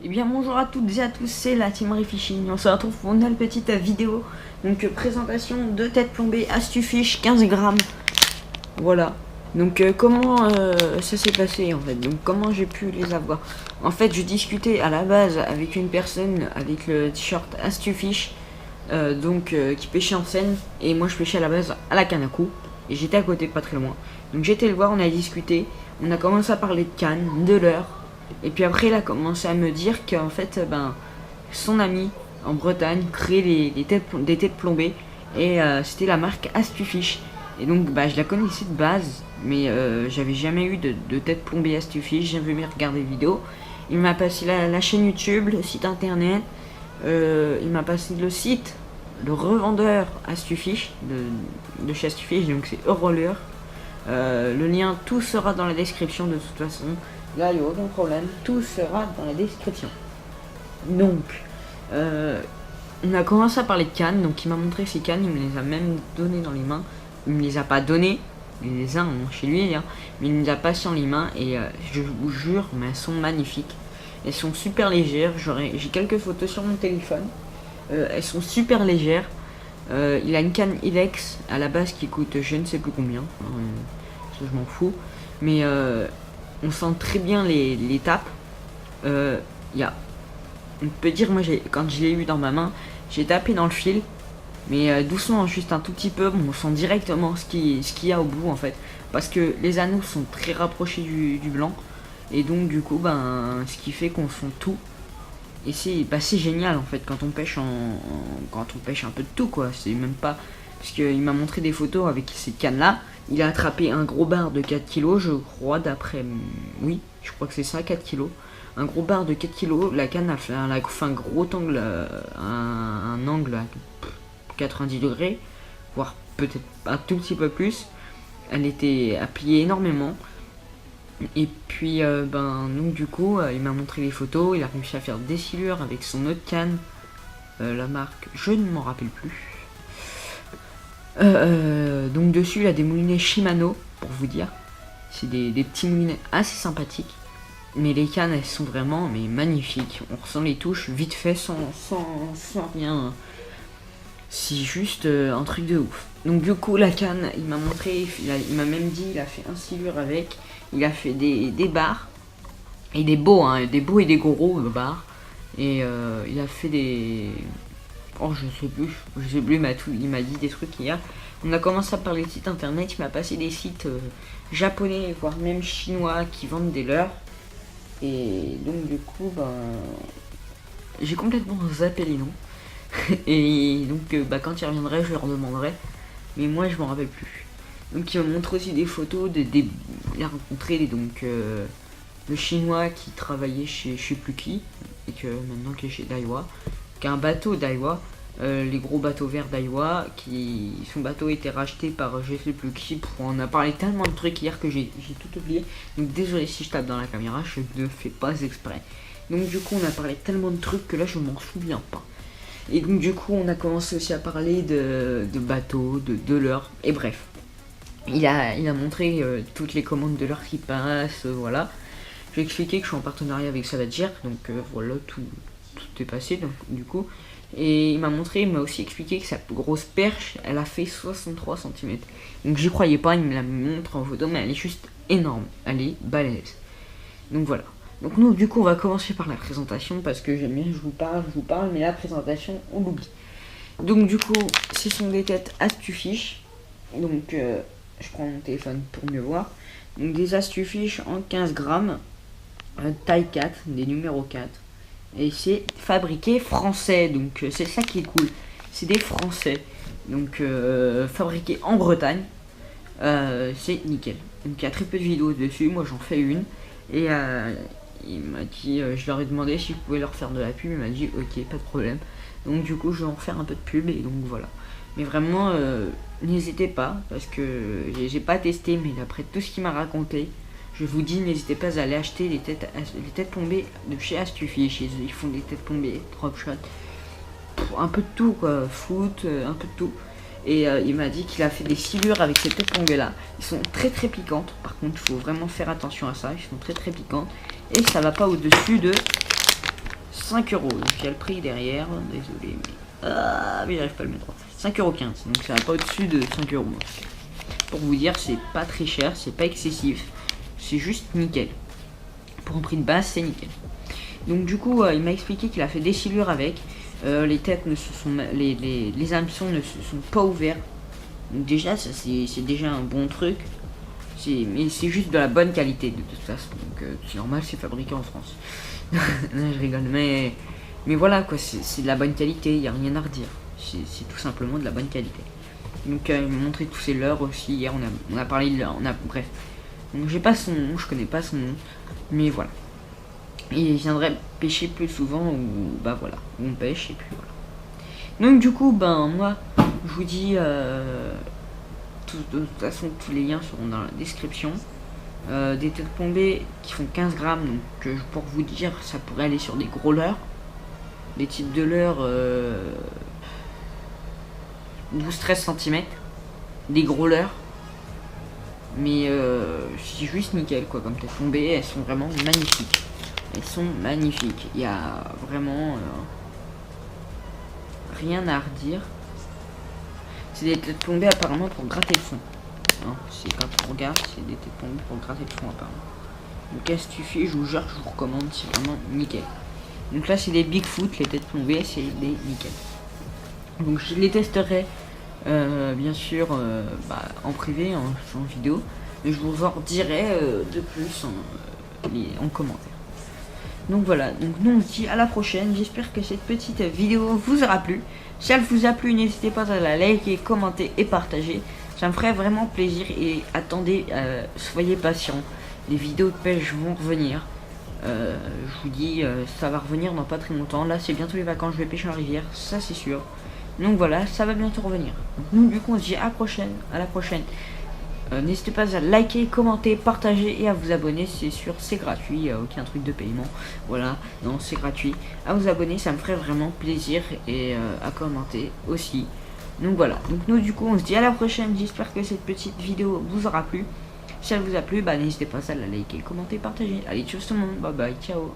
Eh bien bonjour à toutes et à tous, c'est la team Refishing. On se retrouve pour une nouvelle petite vidéo. Donc présentation de tête plombée Astufish 15 grammes. Voilà. Donc comment ça s'est passé en fait. Donc comment j'ai pu les avoir. En fait je discutais à la base avec une personne avec le t-shirt Astufish. Qui pêchait en Seine. Et moi je pêchais à la base à la canne à coups. Et j'étais à côté, pas très loin. Donc j'étais le voir, on a discuté. On a commencé à parler de canne, de l'heure. Et puis après, il a commencé à me dire qu'en fait, son ami en Bretagne créait des têtes plombées. Et c'était la marque Astufish. Et donc, je la connaissais de base. Mais j'avais jamais eu de tête plombée Astufish. J'avais jamais regardé de vidéo. Il m'a passé la chaîne YouTube, le site internet. Il m'a passé le site, le revendeur Astufish, de chez Astufish. Donc c'est Eurolure. Le lien, tout sera dans la description de toute façon. Là, il n'y a aucun problème, tout sera dans la description. Donc, on a commencé à parler de cannes. Donc, il m'a montré ses cannes, il me les a même données dans les mains. Il me les a pas données, il les a chez lui, hein, mais il me les a passées dans les mains. Et je vous jure, mais elles sont magnifiques. Elles sont super légères. J'ai quelques photos sur mon téléphone. Elles sont super légères. Il a une canne Ilex à la base qui coûte je ne sais plus combien. Ça, je m'en fous. Mais on sent très bien les tapes. On peut dire, moi, quand je l'ai eu dans ma main, j'ai tapé dans le fil. Mais doucement, juste un tout petit peu. Bon, on sent directement ce qu'il y a au bout, en fait. Parce que les anneaux sont très rapprochés du blanc. Et donc, du coup, ce qui fait qu'on sent tout. Et c'est génial, en fait, quand on pêche quand on pêche un peu de tout, quoi. C'est même pas... Parce qu'il m'a montré des photos avec ces cannes-là. Il a attrapé un gros bar de 4 kg, je crois, d'après... Oui, je crois que c'est ça, 4 kg. Un gros bar de 4 kg, la canne a fait un gros angle, un angle à 90 degrés, voire peut-être un tout petit peu plus. Elle était à plier énormément. Et puis, donc du coup, il m'a montré les photos, il a réussi à faire des silures avec son autre canne. La marque, je ne m'en rappelle plus. Donc dessus il a des moulinets Shimano, pour vous dire. C'est des petits moulinets assez sympathiques. Mais les cannes elles sont vraiment magnifiques. On ressent les touches vite fait sans rien. C'est juste un truc de ouf. Donc du coup la canne, il m'a montré, il m'a même dit, il a fait un silure avec. Il a fait des barres. Et des beaux, hein, des beaux et des gros barres. Et il a fait des... Oh, je sais plus, il m'a dit des trucs hier. On a commencé à parler de sites internet, il m'a passé des sites japonais, voire même chinois qui vendent des leurres. Et donc du coup, j'ai complètement zappé les noms. Et donc quand il reviendrait, je leur demanderai. Mais moi, je m'en rappelle plus. Donc il me montre aussi des photos, il a rencontré le chinois qui travaillait chez je sais plus qui, et que maintenant qui est chez Daiwa. Un bateau Daiwa, les gros bateaux verts Daiwa, son bateau a été racheté par je sais plus qui. On a parlé tellement de trucs hier que j'ai tout oublié. Donc désolé si je tape dans la caméra, je ne fais pas exprès. Donc du coup on a parlé tellement de trucs que là je m'en souviens pas. Et donc du coup on a commencé aussi à parler de bateaux, de l'heure, et bref. Il a montré toutes les commandes de l'heure qui passent, voilà. J'ai expliqué que je suis en partenariat avec Saladier, donc voilà, tout est passé donc, du coup. Et il m'a aussi expliqué que sa plus grosse perche, elle a fait 63 cm. Donc j'y croyais pas, il me la montre en photo, mais elle est juste énorme, elle est balèze. Donc voilà. Donc nous, du coup, on va commencer par la présentation, parce que j'aime bien, je vous parle, mais la présentation, on l'oublie. Donc du coup, ce sont des têtes Astufish. Donc je prends mon téléphone pour mieux voir. Donc des Astufish en 15 grammes, taille 4, des numéros 4. Et c'est fabriqué français, donc c'est ça qui est cool. C'est des français, donc fabriqué en Bretagne. C'est nickel. Donc il y a très peu de vidéos dessus, moi j'en fais une. Et il m'a dit, je leur ai demandé si je pouvais leur faire de la pub, il m'a dit ok, pas de problème. Donc du coup je vais en faire un peu de pub, et donc voilà. Mais vraiment, n'hésitez pas, parce que j'ai pas testé, mais d'après tout ce qu'il m'a raconté, je vous dis, n'hésitez pas à aller acheter les têtes plombées de chez Astufish. Ils font des têtes plombées, drop shot, un peu de tout quoi, foot, un peu de tout. Et il m'a dit qu'il a fait des silures avec ces têtes plombées là. Ils sont très très piquantes, par contre il faut vraiment faire attention à ça, ils sont très très piquantes. Et ça va pas au-dessus de 5 euros. Donc il y a le prix derrière. Désolé, mais j'arrive pas à le mettre. 5,15 €. Donc ça va pas au-dessus de 5 euros. Pour vous dire, c'est pas très cher, c'est pas excessif. C'est juste nickel. Pour un prix de base, c'est nickel. Donc du coup, il m'a expliqué qu'il a fait des silures avec. Les têtes ne se sont, les hameçons ne se sont pas ouverts. Donc déjà, ça c'est déjà un bon truc. Mais c'est juste de la bonne qualité de toute façon. Donc c'est normal, c'est fabriqué en France. Non, je rigole, mais voilà quoi, c'est de la bonne qualité, il n'y a rien à redire. C'est tout simplement de la bonne qualité. Donc il m'a montré tous ses leurres aussi. Hier on a parlé de leurres, bref. Donc j'ai pas son nom, je connais pas son nom. Mais voilà. Il viendrait pêcher plus souvent ou bah voilà, on pêche et puis voilà. Donc du coup moi je vous dis de toute façon tous les liens seront dans la description. Des têtes plombées qui font 15 grammes, donc pour vous dire ça pourrait aller sur des gros leurres. Des types de leurres 12-13 cm, des gros leurres. Mais c'est juste nickel quoi comme tête plombée, elles sont vraiment magnifiques. Elles sont magnifiques, il y a vraiment rien à redire. C'est des têtes plombées apparemment pour gratter le fond. Hein, c'est quand on regarde, c'est des têtes plombées pour gratter le fond apparemment. Donc à Stuffy, je vous jure, je vous recommande, c'est vraiment nickel. Donc là c'est des Bigfoot, les têtes plombées, c'est des nickel. Donc je les testerai bien sûr en privé, en vidéo. Mais je vous en redirai de plus en commentaire. Donc voilà, donc nous on se dit à la prochaine. J'espère que cette petite vidéo vous aura plu. Si elle vous a plu, n'hésitez pas à la liker, commenter et partager. Ça me ferait vraiment plaisir. Et attendez, soyez patients. Les vidéos de pêche vont revenir. Je vous dis, ça va revenir dans pas très longtemps. Là c'est bientôt les vacances, je vais pêcher en rivière, ça c'est sûr. Donc voilà, ça va bientôt revenir. Donc nous du coup on se dit à la prochaine. N'hésitez pas à liker, commenter, partager et à vous abonner, c'est sûr, c'est gratuit, il n'y a aucun truc de paiement. Voilà, non, c'est gratuit. À vous abonner, ça me ferait vraiment plaisir et à commenter aussi. Donc voilà, donc nous du coup on se dit à la prochaine, j'espère que cette petite vidéo vous aura plu. Si elle vous a plu, n'hésitez pas à la liker, commenter, partager. Allez, tchuss tout le monde, bye bye, ciao.